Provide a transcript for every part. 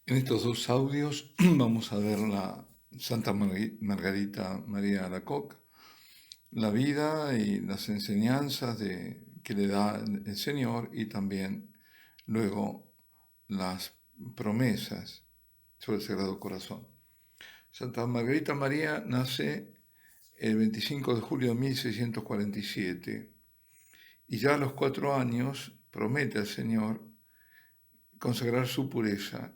En estos dos audios vamos a ver la Santa Margarita María Alacoque, la vida y las enseñanzas que le da el Señor y también luego las promesas sobre el Sagrado Corazón. Santa Margarita María nace el 25 de julio de 1647 y ya a los 4 años promete al Señor consagrar su pureza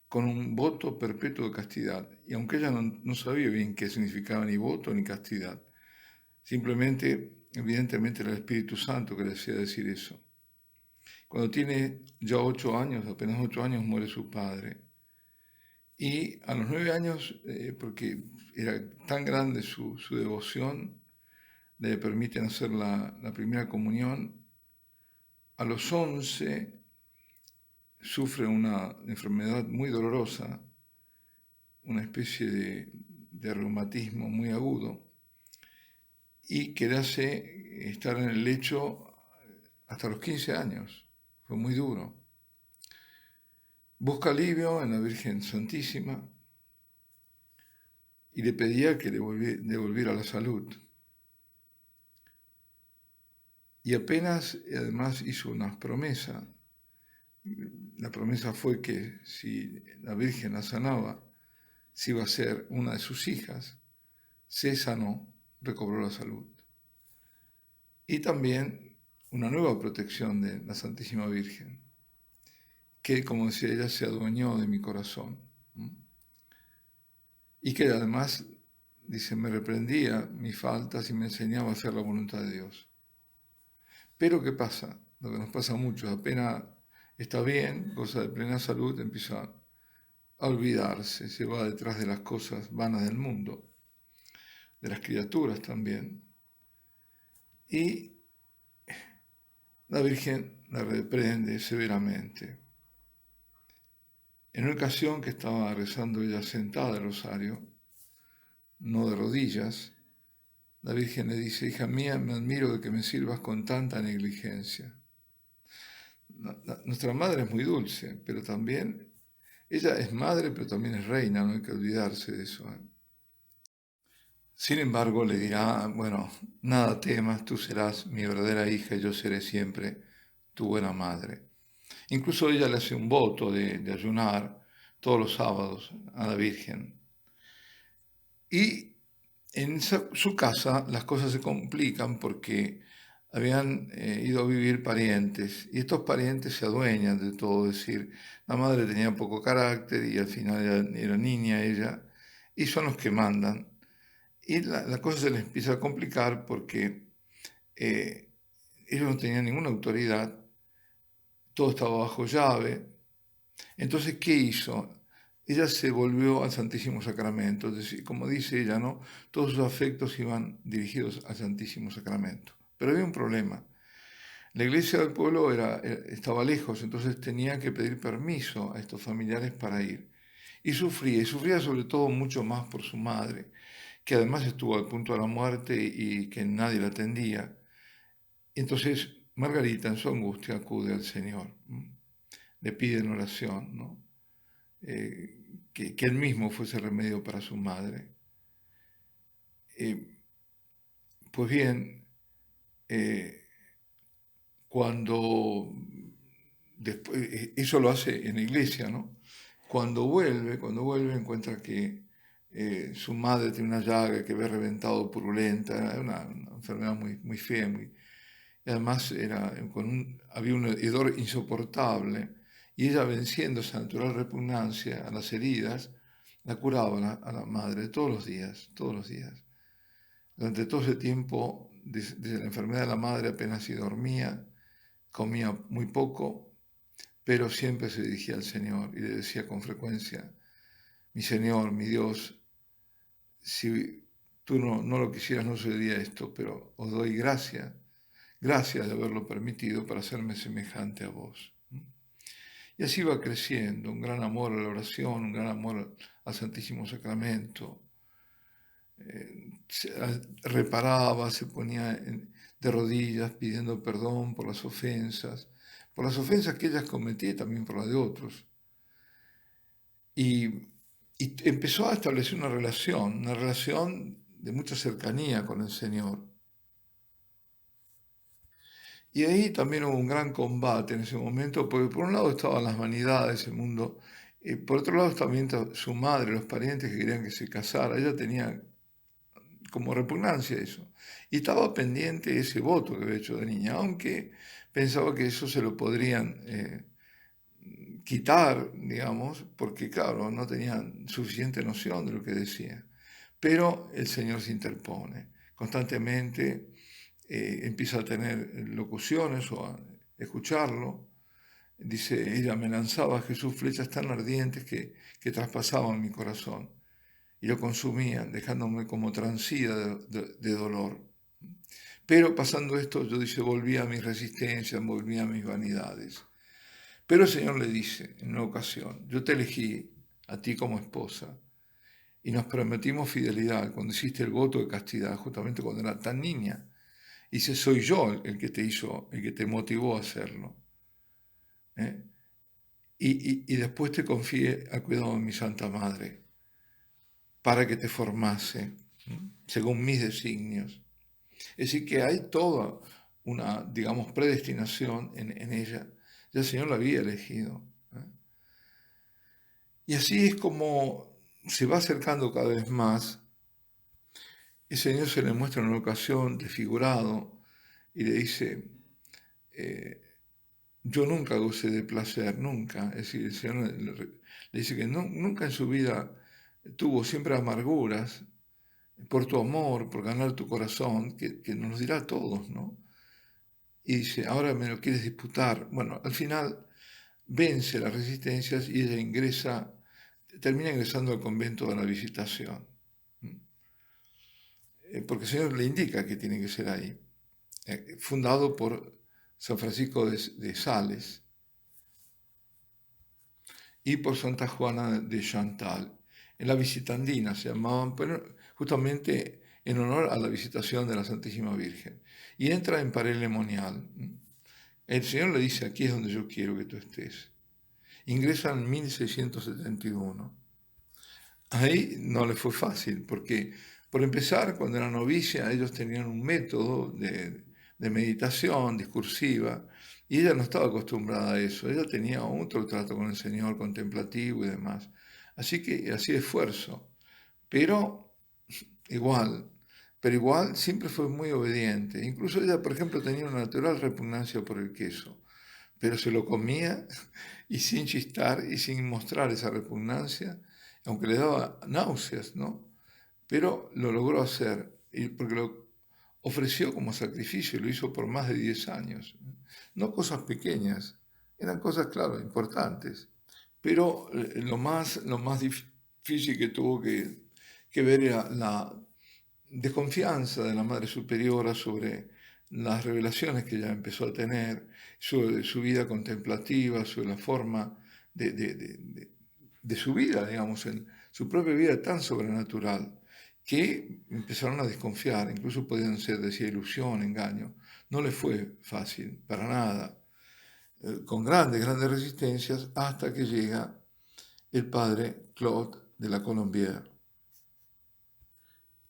con un voto perpetuo de castidad. Y aunque ella no sabía bien qué significaba ni voto ni castidad, simplemente, evidentemente, era el Espíritu Santo que le hacía decir eso. Cuando tiene ya 8 años, apenas 8 años, muere su padre. Y a los 9 años, porque era tan grande su devoción, le permiten hacer la primera comunión. A los 11 sufre una enfermedad muy dolorosa, una especie de reumatismo muy agudo, y que le hace estar en el lecho hasta los 15 años. Fue muy duro. Busca alivio en la Virgen Santísima y le pedía que le devolviera la salud. Y apenas, además, hizo una promesa. La promesa fue que si la Virgen la sanaba, si iba a ser una de sus hijas, se sanó, recobró la salud. Y también una nueva protección de la Santísima Virgen, que, como decía ella, se adueñó de mi corazón. Y que además, dice, me reprendía mis faltas y me enseñaba a hacer la voluntad de Dios. Pero ¿qué pasa? Lo que nos pasa a muchos, apenas está bien, goza de plena salud, empieza a olvidarse, se va detrás de las cosas vanas del mundo, de las criaturas también. Y la Virgen la reprende severamente. En una ocasión que estaba rezando ella sentada el rosario, no de rodillas, la Virgen le dice, hija mía, me admiro de que me sirvas con tanta negligencia. Nuestra madre es muy dulce, pero también, ella es madre, pero también es reina, no hay que olvidarse de eso. Sin embargo, le dirá, bueno, nada temas, tú serás mi verdadera hija y yo seré siempre tu buena madre. Incluso ella le hace un voto de ayunar todos los sábados a la Virgen. Y en su casa las cosas se complican porque habían ido a vivir parientes y estos parientes se adueñan de todo, es decir, la madre tenía poco carácter y al final era niña ella y son los que mandan. Y la cosa se les empieza a complicar porque eh, ellos no tenían ninguna autoridad, todo estaba bajo llave. Entonces, ¿qué hizo? Ella se volvió al Santísimo Sacramento, es decir, como dice ella, ¿no? Todos sus afectos iban dirigidos al Santísimo Sacramento. Pero había un problema. La iglesia del pueblo estaba lejos, entonces tenía que pedir permiso a estos familiares para ir. Y sufría sobre todo mucho más por su madre, que además estuvo al punto de la muerte y que nadie la atendía. Entonces Margarita en su angustia acude al Señor, le pide en oración, ¿no? Que él mismo fuese remedio para su madre. Eh, pues bien, eh, cuando después, eso lo hace en la iglesia, ¿no? Cuando vuelve encuentra que su madre tiene una llaga que había reventado purulenta, era una enfermedad muy, muy fea, y además había un hedor insoportable, y ella venciendo esa natural repugnancia a las heridas, la curaba a la madre todos los días, todos los días. Durante todo ese tiempo, desde la enfermedad de la madre apenas si dormía, comía muy poco, pero siempre se dirigía al Señor y le decía con frecuencia, mi Señor, mi Dios, si tú no lo quisieras no sucedería esto, pero os doy gracias de haberlo permitido para hacerme semejante a vos. Y así va creciendo, un gran amor a la oración, un gran amor al Santísimo Sacramento. Reparaba, se ponía de rodillas pidiendo perdón por las ofensas que ellas cometía y también por las de otros. y, y empezó a establecer una relación de mucha cercanía con el Señor. Y ahí también hubo un gran combate en ese momento, porque por un lado estaban las vanidades, el mundo, y por otro lado también su madre, los parientes que querían que se casara. Ella tenía como repugnancia eso. Y estaba pendiente ese voto que había hecho de niña, aunque pensaba que eso se lo podrían quitar, digamos, porque claro, no tenían suficiente noción de lo que decía. Pero el Señor se interpone constantemente, empieza a tener locuciones o a escucharlo. Dice, ella me lanzaba a Jesús flechas tan ardientes que traspasaban mi corazón y lo consumían, dejándome como transida de dolor. Pero pasando esto, yo dice, volví a mis resistencias, volví a mis vanidades. Pero el Señor le dice en una ocasión, yo te elegí a ti como esposa y nos prometimos fidelidad cuando hiciste el voto de castidad, justamente cuando era tan niña. Y dice, soy yo el que te hizo, el que te motivó a hacerlo. ¿Eh? Y después te confié al cuidado de mi Santa Madre para que te formase según mis designios. Es decir, que hay toda una, digamos, predestinación en ella. Ya el Señor la había elegido. ¿Eh? Y así es como se va acercando cada vez más. El Señor se le muestra en una ocasión desfigurado y le dice, eh, yo nunca gocé de placer, nunca. Es decir, el Señor le dice que nunca en su vida tuvo siempre amarguras por tu amor, por ganar tu corazón, que nos dirá a todos, ¿no? Y dice, ahora me lo quieres disputar. Bueno, al final vence las resistencias y ella termina ingresando al convento de la Visitación, porque el Señor le indica que tiene que ser ahí, fundado por San Francisco de Sales y por Santa Juana de Chantal. En la Visitandina se llamaban, pero justamente en honor a la visitación de la Santísima Virgen. Y entra en Paray-le-Monial. El Señor le dice, aquí es donde yo quiero que tú estés. Ingresa en 1671. Ahí no le fue fácil, porque por empezar, cuando era novicia, ellos tenían un método de meditación discursiva, y ella no estaba acostumbrada a eso, ella tenía otro trato con el Señor contemplativo y demás. Así que hacía esfuerzo, pero igual, pero igual siempre fue muy obediente. Incluso ella, por ejemplo, tenía una natural repugnancia por el queso, pero se lo comía y sin chistar y sin mostrar esa repugnancia, aunque le daba náuseas, ¿no? Pero lo logró hacer, porque lo ofreció como sacrificio, lo hizo por más de 10 años. No cosas pequeñas, eran cosas, claro, importantes, pero lo más difícil que tuvo que ver era la desconfianza de la Madre Superiora sobre las revelaciones que ella empezó a tener, sobre su vida contemplativa, sobre la forma de su vida, digamos, en su propia vida tan sobrenatural, que empezaron a desconfiar, incluso podían ser, decía, ilusión, engaño. No le fue fácil, para nada, con grandes, grandes resistencias, hasta que llega el padre Claude de la Colombière.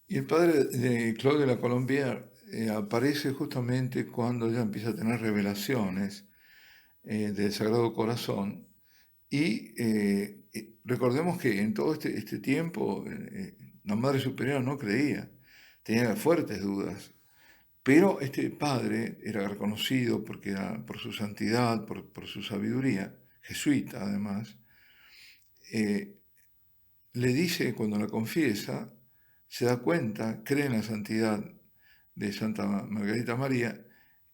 Y el padre de Claude de la Colombière aparece justamente cuando ella empieza a tener revelaciones del Sagrado Corazón. Y recordemos que en todo este tiempo la Madre Superiora no creía, tenía fuertes dudas. Pero este padre era reconocido porque por su santidad, por su sabiduría, jesuita además, eh, le dice cuando la confiesa, se da cuenta, cree en la santidad de Santa Margarita María,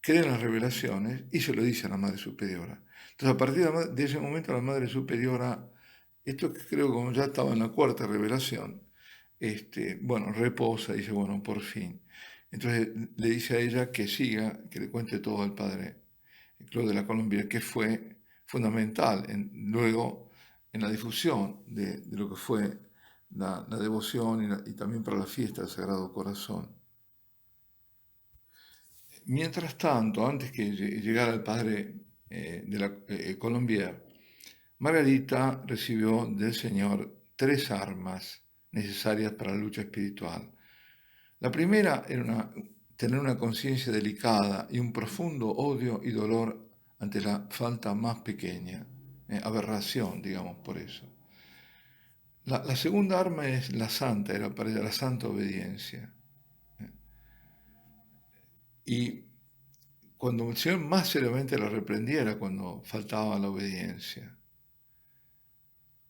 cree en las revelaciones y se lo dice a la Madre Superiora. Entonces, a partir de ese momento, la Madre Superiora, esto creo que como ya estaba en la cuarta revelación, bueno, reposa y dice, bueno, por fin. Entonces le dice a ella que siga, que le cuente todo al Padre Claude de la Colombia, que fue fundamental luego en la difusión de lo que fue la devoción y también para la fiesta del Sagrado Corazón. Mientras tanto, antes que llegara el padre de la Colombière, Margarita recibió del Señor 3 armas necesarias para la lucha espiritual. La primera era tener una conciencia delicada y un profundo odio y dolor ante la falta más pequeña, aberración, digamos, por eso. La segunda arma es la santa, era para ella la santa obediencia. Y cuando el Señor más seriamente la reprendiera cuando faltaba la obediencia.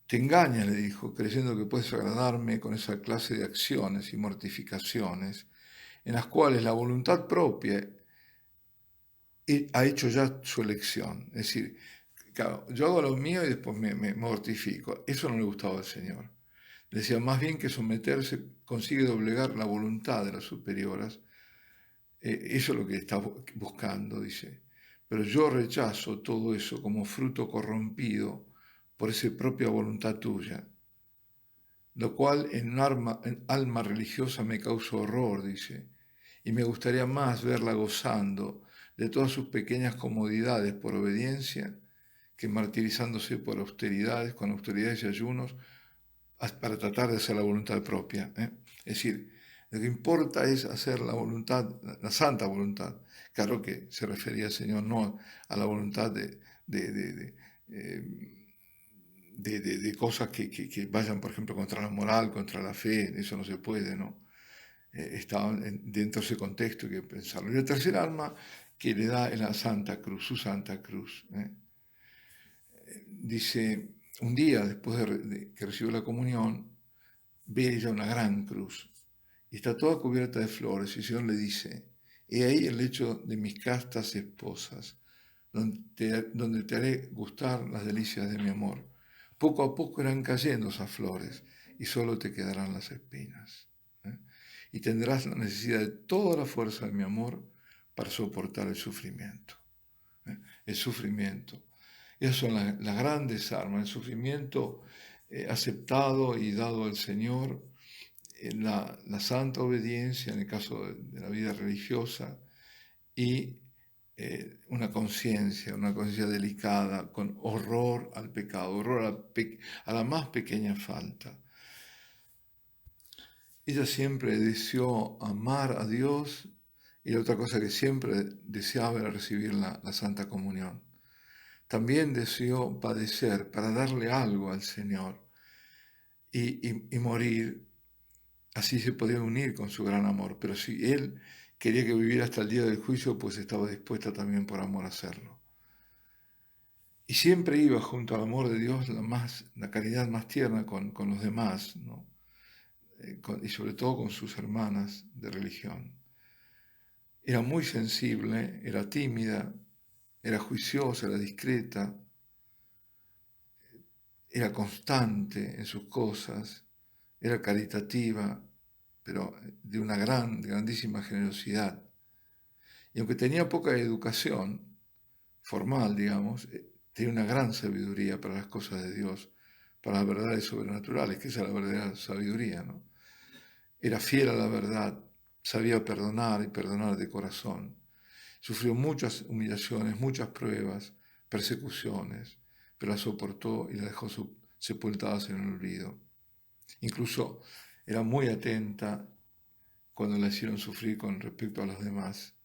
Te engañas, le dijo, creyendo que puedes agradarme con esa clase de acciones y mortificaciones en las cuales la voluntad propia ha hecho ya su elección. Es decir, claro, yo hago lo mío y después me mortifico. Eso no le gustaba al Señor. Le decía, más bien que someterse consigue doblegar la voluntad de las superioras. Eso es lo que está buscando, dice. Pero yo rechazo todo eso como fruto corrompido por esa propia voluntad tuya, lo cual en alma religiosa me causa horror, dice, y me gustaría más verla gozando de todas sus pequeñas comodidades por obediencia que martirizándose por austeridades, con austeridades y ayunos, para tratar de hacer la voluntad propia. Es decir, lo que importa es hacer la voluntad, la santa voluntad. Claro que se refería al Señor no a la voluntad de, de, de, eh, de cosas que vayan, por ejemplo, contra la moral, contra la fe, eso no se puede, ¿no? Estaban dentro de ese contexto hay que pensarlo. Y la tercera arma que le da es la Santa Cruz, su Santa Cruz. Dice, un día después de que recibió la comunión, ve ella una gran cruz y está toda cubierta de flores y el Señor le dice, he ahí el lecho de mis castas esposas, donde te haré gustar las delicias de mi amor. Poco a poco irán cayendo esas flores y solo te quedarán las espinas. ¿eh? Y tendrás la necesidad de toda la fuerza de mi amor para soportar el sufrimiento. El sufrimiento. Esas son las grandes armas, el sufrimiento aceptado y dado al Señor, la santa obediencia en el caso de la vida religiosa y una conciencia delicada, con horror al pecado, horror a la más pequeña falta. Ella siempre deseó amar a Dios y la otra cosa que siempre deseaba era recibir la Santa Comunión. También deseó padecer para darle algo al Señor y morir, así se podía unir con su gran amor. Pero si Él quería que viviera hasta el día del juicio, pues estaba dispuesta también por amor a hacerlo. Y siempre iba junto al amor de Dios la caridad más tierna con los demás, ¿no? Y sobre todo con sus hermanas de religión. Era muy sensible, era tímida, era juiciosa, era discreta, era constante en sus cosas, era caritativa, pero de una grandísima generosidad. Y aunque tenía poca educación formal, digamos, tenía una gran sabiduría para las cosas de Dios, para las verdades sobrenaturales, que esa es la verdadera sabiduría, ¿no? Era fiel a la verdad, sabía perdonar y perdonar de corazón. Sufrió muchas humillaciones, muchas pruebas, persecuciones, pero las soportó y las dejó sepultadas en el olvido. Incluso era muy atenta cuando la hicieron sufrir con respecto a los demás.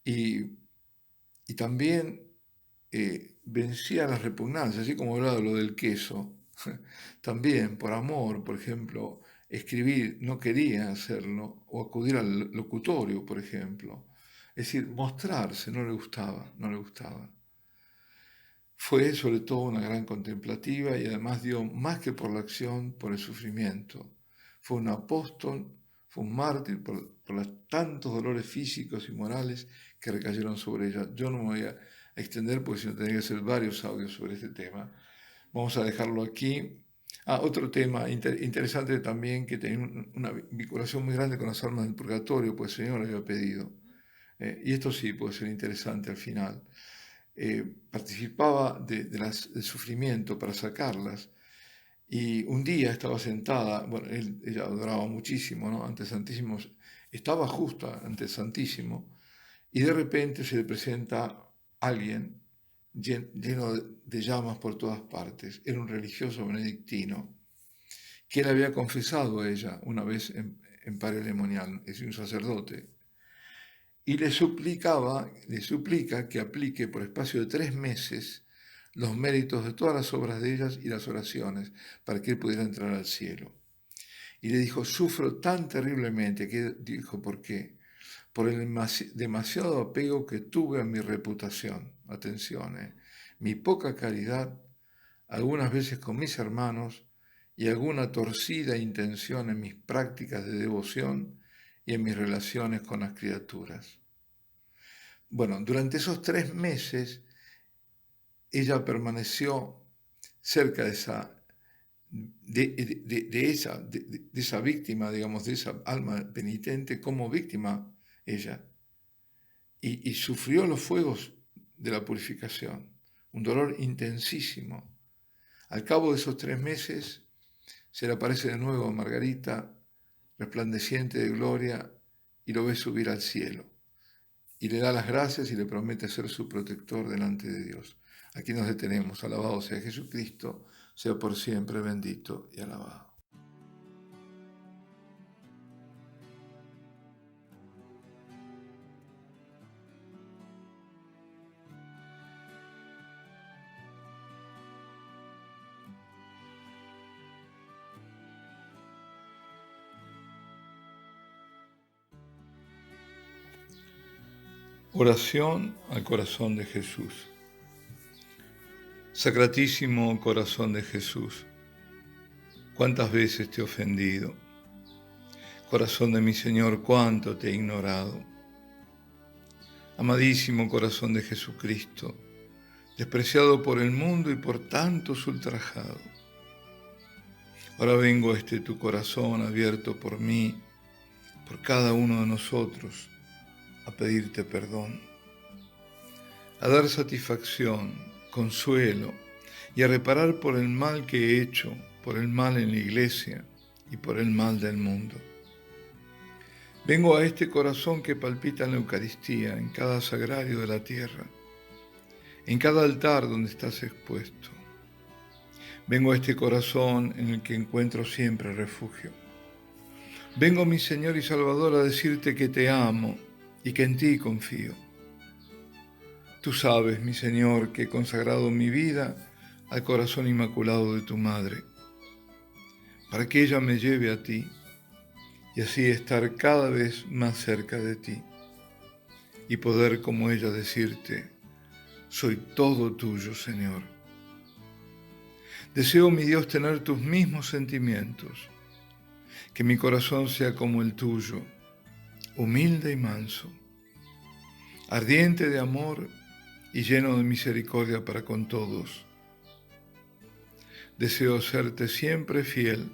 Y, y también vencía las repugnancias, así como hablaba de lo del queso. También por amor, por ejemplo, escribir no quería hacerlo, o acudir al locutorio, por ejemplo. Es decir, mostrarse no le gustaba, no le gustaba. Fue sobre todo una gran contemplativa y además dio más que por la acción, por el sufrimiento. Fue un apóstol, fue un mártir por los tantos dolores físicos y morales que recayeron sobre ella. Yo no me voy a extender porque si no tendría que hacer varios audios sobre este tema. Vamos a dejarlo aquí. Otro tema interesante también que tenía una vinculación muy grande con las almas del purgatorio, pues el Señor le había pedido. Y esto sí puede ser interesante al final. Participaba del sufrimiento para sacarlas. Y un día estaba sentada, bueno, ella adoraba muchísimo, ¿no? Ante el Santísimo, estaba justo ante el Santísimo, y de repente se le presenta alguien lleno de llamas por todas partes. Era un religioso benedictino que él había confesado a ella una vez en Parelemonial, es un sacerdote, y le suplica que aplique por espacio de 3 meses los méritos de todas las obras de ellas y las oraciones para que él pudiera entrar al cielo. Y le dijo, sufro tan terriblemente, que dijo, ¿por qué? Por el demasiado apego que tuve a mi reputación. Atención, mi poca caridad, algunas veces con mis hermanos, y alguna torcida intención en mis prácticas de devoción y en mis relaciones con las criaturas. Bueno, durante esos 3 meses, ella permaneció cerca de esa víctima, digamos, de esa alma penitente, como víctima ella, y sufrió los fuegos de la purificación, un dolor intensísimo. Al cabo de esos 3 meses, se le aparece de nuevo a Margarita, resplandeciente de gloria, y lo ve subir al cielo. Y le da las gracias y le promete ser su protector delante de Dios. Aquí nos detenemos. Alabado sea Jesucristo, sea por siempre bendito y alabado. Oración al corazón de Jesús. Sacratísimo corazón de Jesús, ¿cuántas veces te he ofendido? Corazón de mi Señor, cuánto te he ignorado. Amadísimo corazón de Jesucristo, despreciado por el mundo y por tantos ultrajado. Ahora vengo a tu corazón abierto por mí, por cada uno de nosotros, a pedirte perdón, a dar satisfacción, consuelo y a reparar por el mal que he hecho, por el mal en la iglesia y por el mal del mundo. Vengo a este corazón que palpita en la Eucaristía, en cada sagrario de la tierra, en cada altar donde estás expuesto. Vengo a este corazón en el que encuentro siempre refugio. Vengo, mi Señor y Salvador, a decirte que te amo y que en ti confío. Tú sabes, mi Señor, que he consagrado mi vida al corazón inmaculado de tu Madre, para que ella me lleve a ti y así estar cada vez más cerca de ti y poder, como ella, decirte, soy todo tuyo, Señor. Deseo, mi Dios, tener tus mismos sentimientos, que mi corazón sea como el tuyo, humilde y manso, ardiente de amor y lleno de misericordia para con todos. Deseo serte siempre fiel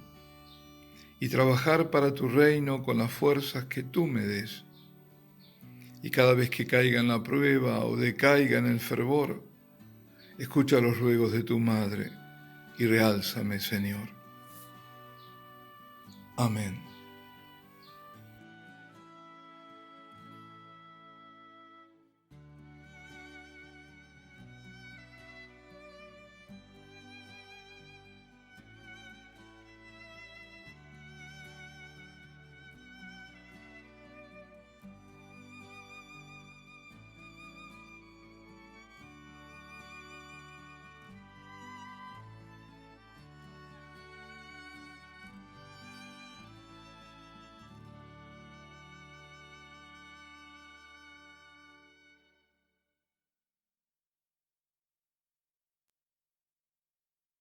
y trabajar para tu reino con las fuerzas que tú me des. Y cada vez que caiga en la prueba o decaiga en el fervor, escucha los ruegos de tu Madre y reálzame, Señor. Amén.